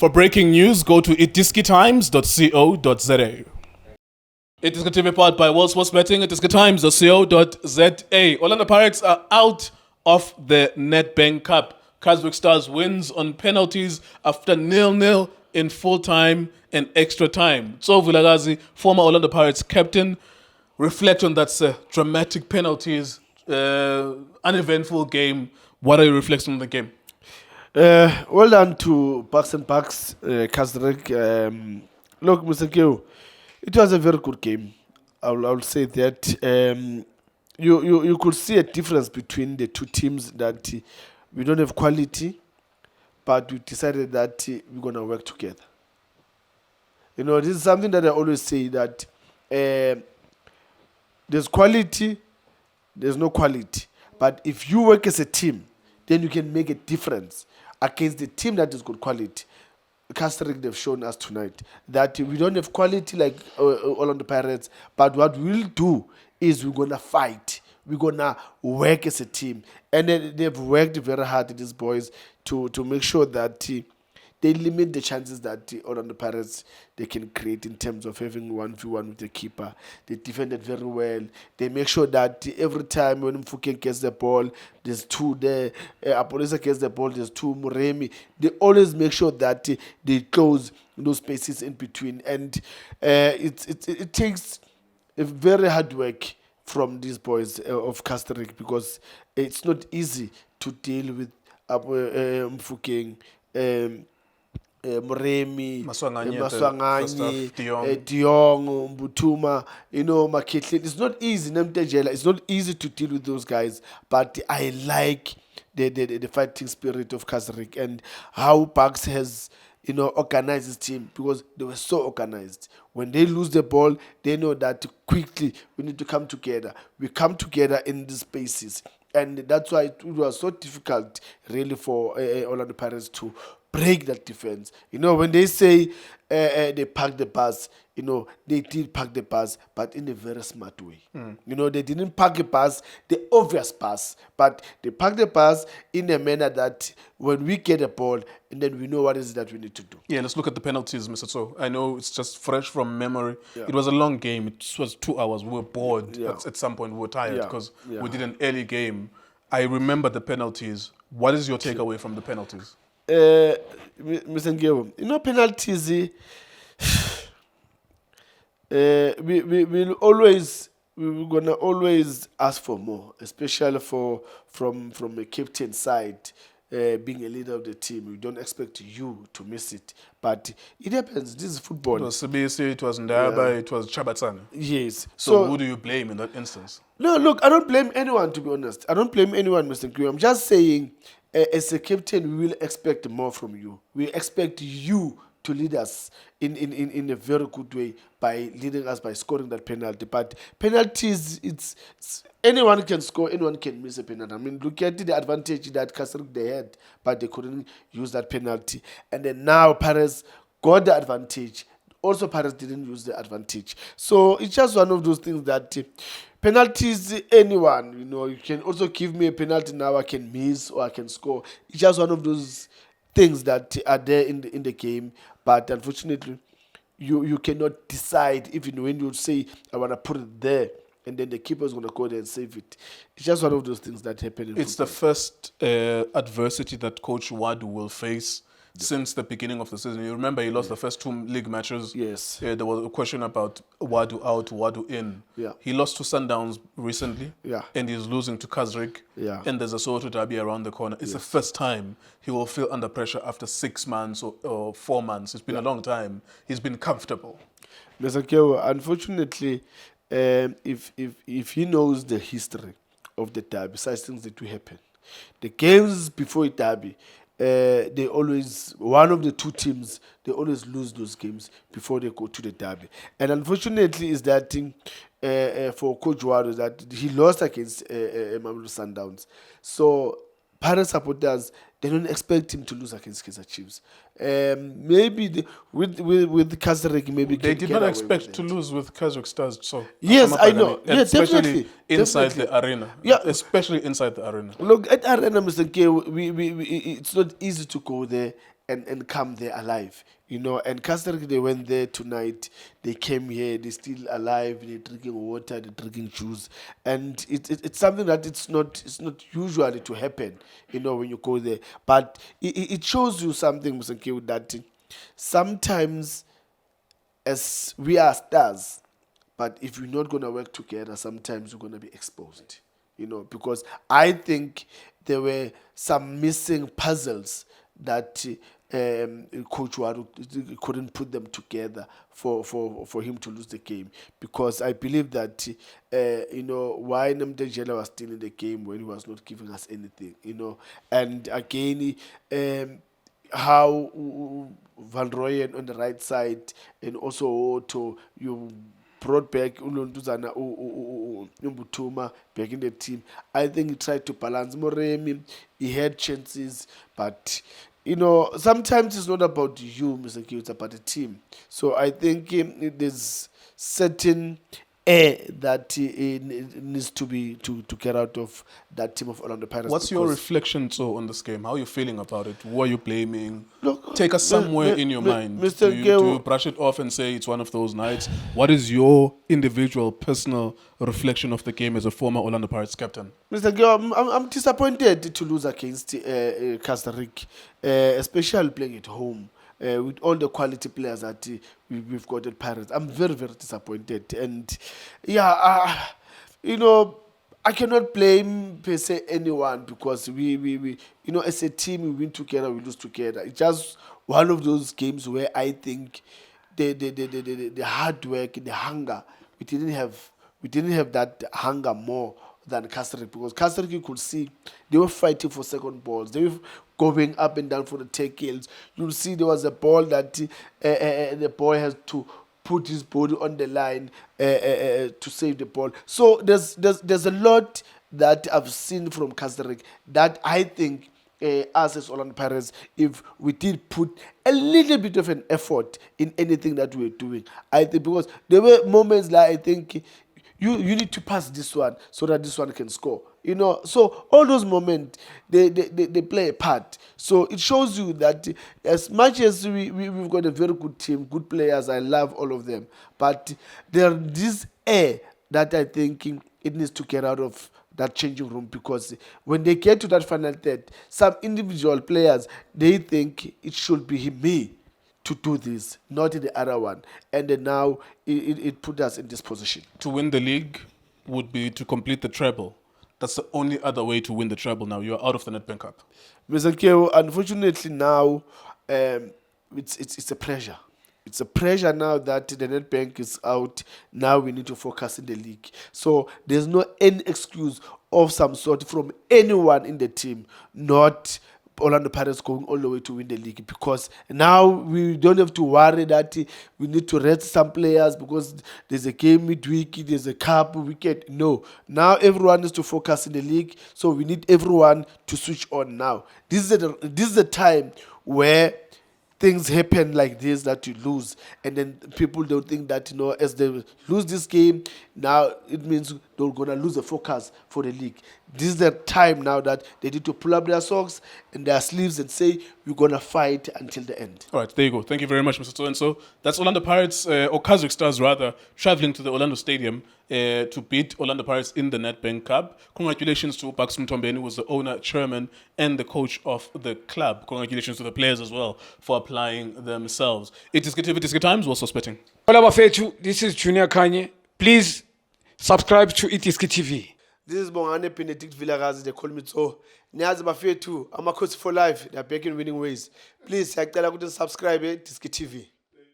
For breaking news, go to iDiskiTimes.co.za. iDiskiTV powered by World Sports Betting, iDiskiTimes.co.za. Orlando Pirates are out of the Nedbank Cup. Casric Stars wins on penalties after 0-0 in full time and extra time. Tso Vilakazi, former Orlando Pirates captain, reflect on that dramatic penalties, uneventful game. What are your reflections on the game? Well done to Bucks and Bucks, Casric. Look, Mr. Kyo, it was a very good game. I'll say that. You could see a difference between the two teams, that we don't have quality, but we decided that we're going to work together. You know, this is something that I always say, that there's quality, there's no quality. But if you work as a team, then you can make a difference against the team that is good quality. Casric, they've shown us tonight that we don't have quality like Orlando Pirates, but what we'll do is we're going to fight. We're going to work as a team. And then they've worked very hard, these boys, to make sure that they limit the chances that Orlando Pirates they can create in terms of having 1v1 with the keeper. They defended very well. They make sure that every time when Mfukeng gets the ball, there's two there. Apolisa gets the ball, there's two. Muremi. They always make sure that they close those spaces in between. And it takes a very hard work from these boys of Casric, because it's not easy to deal with Mfukeng, Muremi, Maswanganyi, Diong, Mbutuma, Maketli. It's not easy. It's not easy to deal with those guys, but I like the fighting spirit of Casric and how Bucks has organized his team, because they were so organized. When they lose the ball, they know that quickly we need to come together. We come together in these spaces. And that's why it was so difficult, really, for Orlando Pirates to break that defense. When they say they parked the bus, they did park the bus, but in a very smart way. They didn't park the bus, the obvious bus, but they parked the bus in a manner that when we get a ball, and then we know what is that we need to do. Yeah, let's look at the penalties, Mr. Tso. I know it's just fresh from memory. Yeah. It was a long game. It was 2 hours. We were bored. Yeah. At some point. We were tired because we did an early game. I remember the penalties. What is your takeaway from the penalties? Mr. Ngebo, penalties, we're gonna always ask for more, especially from a captain side. Being a leader of the team, we don't expect you to miss it, but it happens. This is football. It was Sibisi, it was Ndaba, it was Chabatsana. Yes. So who do you blame in that instance? No, look, I don't blame anyone, to be honest. I don't blame anyone, Mr. Ngebo. I'm just saying, as a captain, we will expect more from you. We expect you to lead us in a very good way by leading us by scoring that penalty. But penalties, it's anyone can score, anyone can miss a penalty. I mean, look at the advantage that Casric they had, but they couldn't use that penalty. And then now Paris got the advantage. Also, Paris didn't use the advantage. So it's just one of those things that penalties, anyone, you can also give me a penalty now, I can miss or I can score. It's just one of those things that are there in the game. But unfortunately, you cannot decide, even when you say, I want to put it there, and then the keeper is going to go there and save it. It's just one of those things that happen. It's the first adversity that Coach Wadu will face since the beginning of the season. You remember he lost the first 2 league matches. Yes. There was a question about Wadu out, Wadu in. Yeah. He lost to Sundowns recently. Yeah. And he's losing to Casric. Yeah. And there's a Soweto derby around the corner. It's the first time he will feel under pressure after 6 months or 4 months. It's been a long time. He's been comfortable. Mr. Kewa, unfortunately, if he knows the history of the derby, such things that will happen. The games before a derby, they always, one of the two teams, they always lose those games before they go to the derby. And unfortunately is that thing for Coach Wado, that he lost against Mamelodi Sundowns. So Pirates supporters, they don't expect him to lose against Kaizer Chiefs. Maybe with Casric, maybe they did not expect to lose with Casric Stars. So yes, I know. Yeah, especially definitely inside the arena. Yeah, especially inside the arena. Look at arena, Mr. K. It's not easy to go there and come there alive. And Casric, they went there tonight. They came here. They're still alive. They're drinking water. They're drinking juice, and it's something that it's not usually to happen. When you go there, but it shows you something, Musankiw, that sometimes as we are stars, but if we're not going to work together, sometimes we're going to be exposed. Because I think there were some missing puzzles that Coach Waru couldn't put them together for him to lose the game. Because I believe that, why Namdejela was still in the game when he was not giving us anything, And again, how Van Rooyen on the right side and also Otto, you brought back Ulontuzana Mbutuma back in the team. I think he tried to balance Moremi. He had chances, but sometimes it's not about you, Mr. Q, it's about the team. So I think there's certain air that needs to be to get out of that team of Orlando Pirates. What's your reflection on this game? How are you feeling about it? Who are you blaming? Look, take us somewhere in your mind. Mr. Do you brush it off and say it's one of those nights? What is your individual, personal reflection of the game as a former Orlando Pirates captain? Mr. Gil, I'm disappointed to lose against Casric, especially playing at home. With all the quality players that we've got at Pirates. I'm very, very disappointed. And I cannot blame per se anyone because we as a team, we win together, we lose together. It's just one of those games where I think the hard work, the hunger, we didn't have that hunger more than Casric, because Casric, you could see they were fighting for second balls. They were going up and down for the tackles. You'll see there was a ball that the boy has to put his body on the line to save the ball. So there's a lot that I've seen from Casric that I think us as Orlando Pirates, if we did put a little bit of an effort in anything that we were doing, I think, because there were moments like I think you need to pass this one so that this one can score. So all those moments, they play a part. So it shows you that as much as we've got a very good team, good players, I love all of them, but there's this air that I think it needs to get out of that changing room, because when they get to that final third, some individual players, they think it should be me to do this, not the other one. And then now it put us in this position. To win the league would be to complete the treble. That's the only other way to win the treble now. You're out of the Nedbank Cup. Mr. Keo, unfortunately now, it's a pressure. It's a pressure now that the Nedbank is out. Now we need to focus in the league. So there's no any excuse of some sort from anyone in the team, not Orlando Pirates going all the way to win the league, because now we don't have to worry that we need to rest some players because there's a game midweek, there's a cup weekend. No, now everyone needs to focus in the league, so we need everyone to switch on now. This is the time where things happen like this, that you lose, and then people don't think that as they lose this game, now it means they're gonna lose the focus for the league. This is the time now that they need to pull up their socks and their sleeves and say we're gonna fight until the end. All right, there you go. Thank you very much, Mr. So-and-so. That's Orlando Pirates, or Casric Stars rather, traveling to the Orlando Stadium to beat Orlando Pirates in the Nedbank Cup. Congratulations to Bucks Mtombeni, who was the owner, chairman, and the coach of the club. Congratulations to the players as well for applying themselves. iDiskiTV Times, also spitting. Hola Bafethu, this is Junior Kanye. Please subscribe to iDiskiTV. This is Bongane Benedict Vilakazi, they call me Tso. Niyazi Bafethu, I'm a coach for life. They are back in winning ways. Please, subscribe to iDiskiTV.